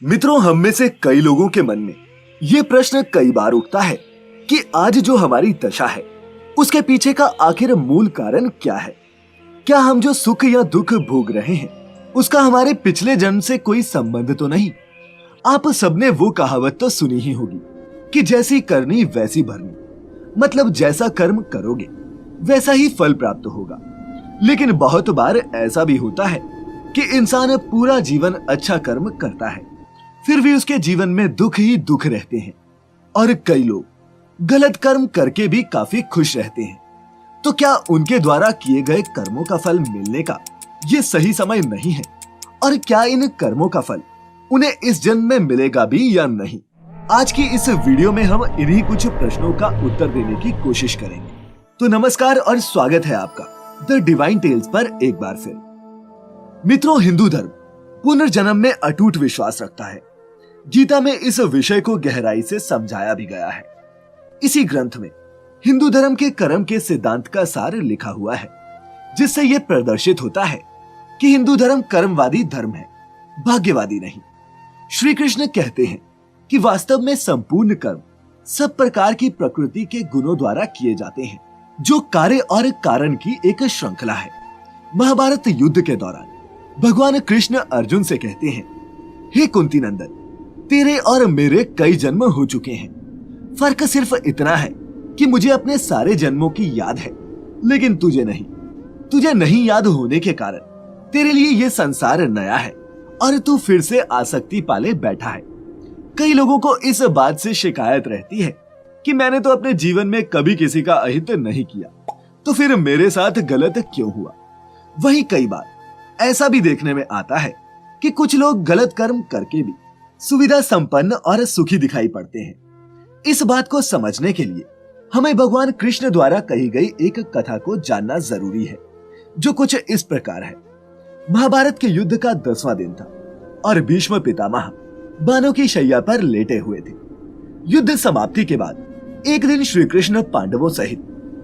मित्रों, हम में से कई लोगों के मन में ये प्रश्न कई बार उठता है कि आज जो हमारी दशा है उसके पीछे का आखिर मूल कारण क्या है। क्या हम जो सुख या दुख भोग रहे हैं उसका हमारे पिछले जन्म से कोई संबंध तो नहीं। आप सबने वो कहावत तो सुनी ही होगी कि जैसी करनी वैसी भरनी, मतलब जैसा कर्म करोगे वैसा ही फल प्राप्त होगा। लेकिन बहुत बार ऐसा भी होता है कि इंसान पूरा जीवन अच्छा कर्म करता है, फिर भी उसके जीवन में दुख ही दुख रहते हैं। और कई लोग गलत कर्म करके भी काफी खुश रहते हैं। तो क्या उनके द्वारा किए गए कर्मों का फल मिलने का ये सही समय नहीं है? और क्या इन कर्मों का फल उन्हें इस जन्म में मिलेगा भी या नहीं? आज की इस वीडियो में हम इन्हीं कुछ प्रश्नों का उत्तर देने की कोशिश करेंगे। तो नमस्कार और स्वागत है आपका द डिवाइन टेल्स पर एक बार फिर। मित्रों, हिंदू धर्म पुनर्जन्म में अटूट विश्वास रखता है। गीता में इस विषय को गहराई से समझाया भी गया है। इसी ग्रंथ में हिंदू धर्म के कर्म के सिद्धांत का सार लिखा हुआ है, जिससे यह प्रदर्शित होता है कि हिंदू धर्म कर्मवादी धर्म है, भाग्यवादी नहीं। श्री कृष्ण कहते हैं कि वास्तव में संपूर्ण कर्म सब प्रकार की प्रकृति के गुणों द्वारा किए जाते हैं, जो कार्य और कारण की एक श्रृंखला है। महाभारत युद्ध के दौरान भगवान कृष्ण अर्जुन से कहते हैं, हे कुंती नंदन, तेरे और मेरे कई जन्म हो चुके हैं। फर्क सिर्फ इतना है कि मुझे अपने सारे जन्मों की याद है, लेकिन तुझे नहीं। तुझे नहीं याद होने के कारण तेरे लिए ये संसार नया है और तू फिर से आसक्ति पाले बैठा है। कई लोगों को इस बात से शिकायत रहती है कि मैंने तो अपने जीवन में कभी किसी का अहित नहीं किया, तो फिर मेरे साथ गलत क्यों हुआ? वहीं कई बार ऐसा भी देखने में आता है कि कुछ लोग गलत कर्म करके भी सुविधा संपन्न और सुखी दिखाई पड़ते हैं। इस बात को समझने के लिए हमें भगवान कृष्ण द्वारा कही गई एक कथा को जानना जरूरी है, जो कुछ इस प्रकार है। महाभारत के युद्ध का 10वां दिन था और भीष्म पितामह बाणों की शैया पर लेटे हुए थे। युद्ध समाप्ति के बाद एक दिन श्री कृष्ण पांडवों सहित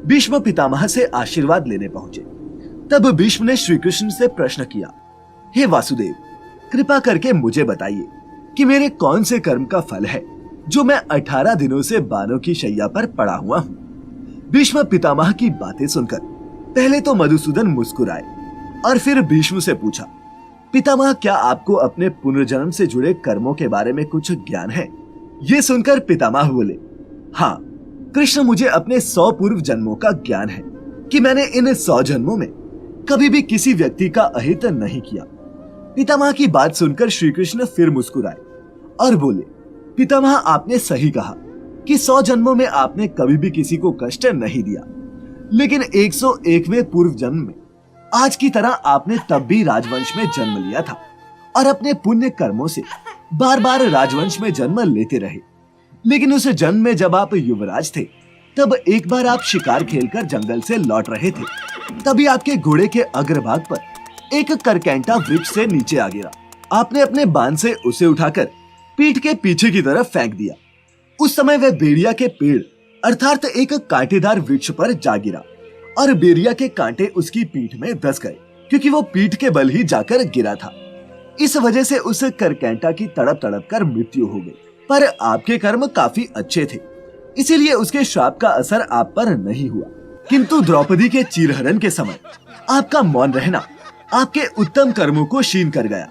भीष्म पितामह से आशीर्वाद लेने पहुंचे। तब भीष्म ने श्री कृष्ण से प्रश्न किया, हे वासुदेव, कृपा करके मुझे बताइए कि मेरे कौन से कर्म का फल है जो मैं 18 दिनों से बाणों की शैया पर पड़ा हुआ हूँ। भीष्म पितामह की बातें सुनकर पहले तो मधुसूदन मुस्कुराए और फिर भीष्म से पूछा, पितामह, क्या आपको अपने पुनर्जन्म से जुड़े कर्मों के बारे में कुछ ज्ञान है? ये सुनकर पितामह बोले, हाँ कृष्ण, मुझे अपने 100 पूर्व जन्मों का ज्ञान है कि मैंने इन 100 जन्मों में कभी भी किसी व्यक्ति का अहित नहीं किया। पितामह की बात सुनकर श्री कृष्ण फिर मुस्कुराए और बोले, पितामह, आपने सही कहा कि 100 जन्मों में आपने कभी भी किसी को कष्ट नहीं दिया, लेकिन 101वें पूर्व जन्म में आज की तरह आपने तब भी राजवंश में जन्म लिया था और अपने पुण्य कर्मों से बार बार राजवंश में जन्म लेते रहे। लेकिन उस जन्म में जब आप युवराज थे, तब एक बार आप शिकार खेलकर जंगल से लौट रहे थे। तभी आपके घोड़े के अग्रभाग पर एक करकैंटा वृक्ष से नीचे आ गिरा। आपने अपने बाण से उसे उठाकर पीठ के पीछे की तरफ फेंक दिया। उस समय वह बेरिया के पेड़ अर्थात एक कांटेदार वृक्ष पर जा गिरा और बेरिया के कांटे उसकी पीठ में धस गए, क्योंकि वो पीठ के बल ही जाकर गिरा था। इस वजह से उस करकैंटा की तड़प तड़प कर मृत्यु हो गई। पर आपके कर्म काफी अच्छे थे, इसीलिए उसके श्राप का असर आप पर नहीं हुआ। किंतु द्रौपदी के चीरहरण के समय आपका मौन रहना आपके उत्तम कर्मों को क्षीण कर गया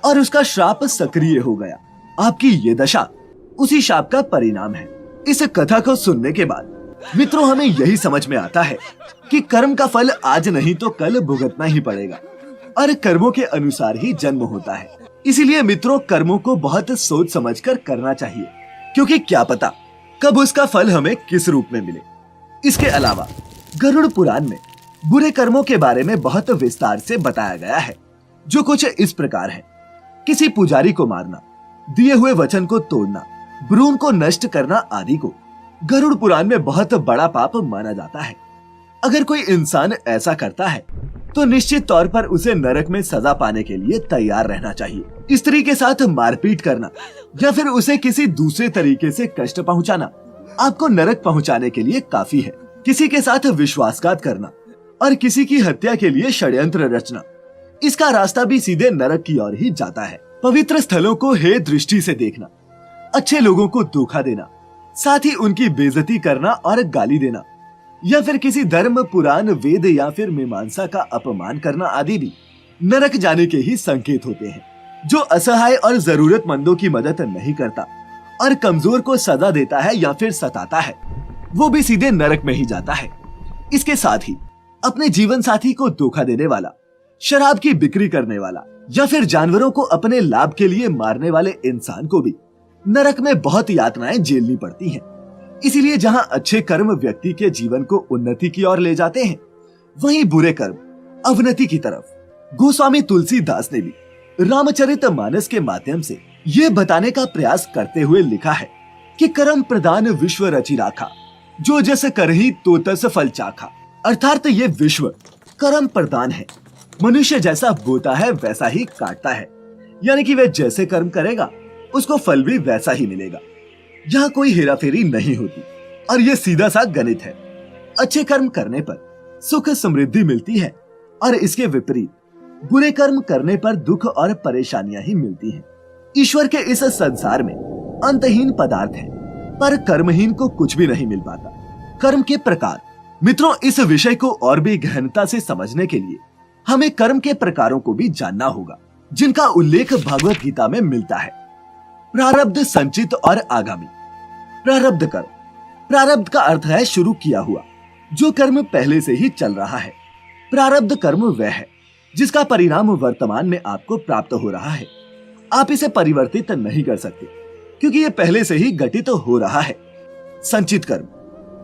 और उसका श्राप सक्रिय हो गया। आपकी ये दशा उसी शाप का परिणाम है। इस कथा को सुनने के बाद मित्रों, हमें यही समझ में आता है कि कर्म का फल आज नहीं तो कल भुगतना ही पड़ेगा और कर्मों के अनुसार ही जन्म होता है। इसीलिए मित्रों, कर्मों को बहुत सोच समझकर करना चाहिए, क्योंकि क्या पता कब उसका फल हमें किस रूप में मिले। इसके अलावा गरुड़ पुराण में बुरे कर्मों के बारे में बहुत विस्तार से बताया गया है, जो कुछ इस प्रकार है। किसी पुजारी को मारना, दिए हुए वचन को तोड़ना, भ्रूण को नष्ट करना आदि को गरुड़ पुराण में बहुत बड़ा पाप माना जाता है। अगर कोई इंसान ऐसा करता है तो निश्चित तौर पर उसे नरक में सजा पाने के लिए तैयार रहना चाहिए। स्त्री के साथ मारपीट करना या फिर उसे किसी दूसरे तरीके से कष्ट पहुंचाना आपको नरक पहुंचाने के लिए काफी है। किसी के साथ विश्वासघात करना और किसी की हत्या के लिए षड्यंत्र रचना, इसका रास्ता भी सीधे नरक की ओर ही जाता है। पवित्र स्थलों को हे दृष्टि से देखना, अच्छे लोगों को धोखा देना, साथ ही उनकी बेइज्जती करना और गाली देना, या फिर किसी धर्म, पुराण, वेद या फिर मीमांसा का अपमान करना आदि भी नरक जाने के ही संकेत होते हैं। जो असहाय और जरूरतमंदों की मदद नहीं करता और कमजोर को सजा देता है या फिर सताता है, वो भी सीधे नरक में ही जाता है। इसके साथ ही अपने जीवन साथी को धोखा देने वाला, शराब की बिक्री करने वाला या फिर जानवरों को अपने लाभ के लिए मारने वाले इंसान को भी नरक में बहुत यातनाएं झेलनी पड़ती हैं। इसीलिए जहां अच्छे कर्म व्यक्ति के जीवन को उन्नति की ओर ले जाते हैं, वहीं बुरे कर्म अवनति की तरफ। गोस्वामी तुलसीदास ने भी रामचरितमानस के माध्यम से ये बताने का प्रयास करते हुए लिखा है कि कर्म प्रदान विश्व रचि राखा, जो जस करही तो तस फल चाखा। अर्थात ये विश्व कर्म प्रदान है, मनुष्य जैसा बोता है वैसा ही काटता है, यानी कि वह जैसे कर्म करेगा उसको फल भी वैसा ही मिलेगा। यहाँ कोई हेराफेरी नहीं होती और ये सीधा सा गणित है। अच्छे कर्म करने पर सुख समृद्धि मिलती है और इसके विपरीत बुरे कर्म करने पर दुख और परेशानियां ही मिलती हैं। ईश्वर के इस संसार में अंतहीन पदार्थ है, पर कर्महीन को कुछ भी नहीं मिल पाता। कर्म के प्रकार। मित्रों, इस विषय को और भी गहनता से समझने के लिए हमें कर्म के प्रकारों को भी जानना होगा, जिनका उल्लेख भगवत गीता में मिलता है। प्रारब्ध, संचित और आगामी। प्रारब्ध कर्म। प्रारब्ध का अर्थ है शुरू किया हुआ, जो कर्म पहले से ही चल रहा है। प्रारब्ध कर्म वह है जिसका परिणाम वर्तमान में आपको प्राप्त हो रहा है। आप इसे परिवर्तित नहीं कर सकते क्योंकि ये पहले से ही घटित हो रहा है। संचित कर्म।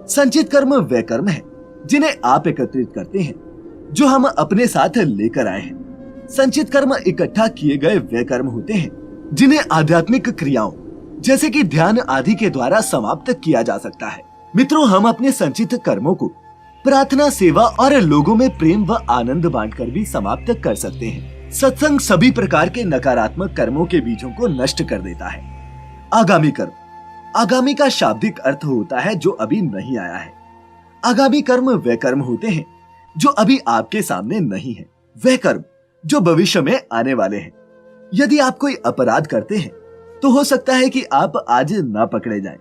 संचित कर्म वह कर्म है जिन्हें आप एकत्रित करते हैं, जो हम अपने साथ लेकर आए हैं। संचित कर्म इकट्ठा किए गए वे कर्म होते हैं जिन्हें आध्यात्मिक क्रियाओं जैसे कि ध्यान आदि के द्वारा समाप्त किया जा सकता है। मित्रों, हम अपने संचित कर्मों को प्रार्थना, सेवा और लोगों में प्रेम व आनंद बांटकर भी समाप्त कर सकते हैं। सत्संग सभी प्रकार के नकारात्मक कर्मों के बीजों को नष्ट कर देता है। आगामी कर्म। आगामी का शाब्दिक अर्थ होता है जो अभी नहीं आया है। आगामी कर्म वे कर्म होते हैं जो अभी आपके सामने नहीं है, वे कर्म जो भविष्य में आने वाले हैं। यदि आप कोई अपराध करते हैं तो हो सकता है कि आप आज ना पकड़े जाएं,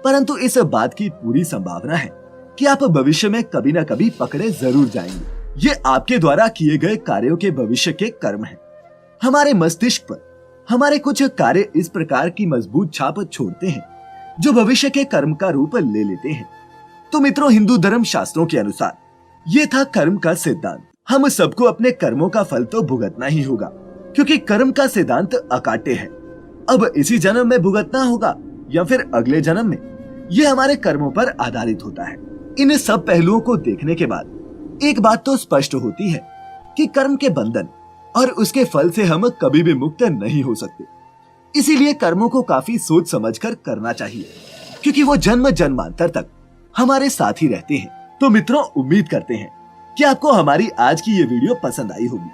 परंतु इस बात की पूरी संभावना है कि आप भविष्य में कभी न कभी पकड़े जरूर जाएंगे। ये आपके द्वारा किए गए कार्यों के भविष्य के कर्म हैं। हमारे मस्तिष्क पर हमारे कुछ कार्य इस प्रकार की मजबूत छाप छोड़ते हैं जो भविष्य के कर्म का रूप ले लेते हैं। तो मित्रों, हिंदू धर्म शास्त्रों के अनुसार ये था कर्म का सिद्धांत। हम सबको अपने कर्मों का फल तो भुगतना ही होगा, क्योंकि कर्म का सिद्धांत अकाट्य है। अब इसी जन्म में भुगतना होगा या फिर अगले जन्म में, यह हमारे कर्मों पर आधारित होता है। इन सब पहलुओं को देखने के बाद एक बात तो स्पष्ट होती है कि कर्म के बंधन और उसके फल से हम कभी भी मुक्त नहीं हो सकते। इसीलिए कर्मों को काफी सोच समझकर करना चाहिए, क्योंकि वो जन्म जन्मांतर तक हमारे साथ ही रहते हैं। तो मित्रों, उम्मीद करते हैं कि आपको हमारी आज की ये वीडियो पसंद आई होगी।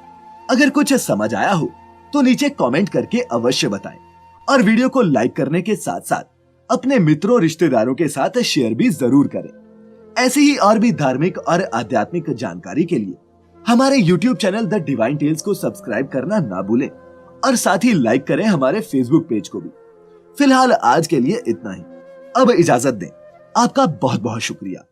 अगर कुछ समझ आया हो तो नीचे कमेंट करके अवश्य बताएं और वीडियो को लाइक करने के साथ साथ अपने मित्रों, रिश्तेदारों के साथ शेयर भी जरूर करें। ऐसी ही और भी धार्मिक और आध्यात्मिक जानकारी के लिए हमारे YouTube channel the divine tales को सब्सक्राइब करना ना भूलें और साथ ही लाइक करें हमारे फेसबुक पेज को भी। फिलहाल आज के लिए इतना ही। अब इजाजत दें। आपका बहुत बहुत शुक्रिया।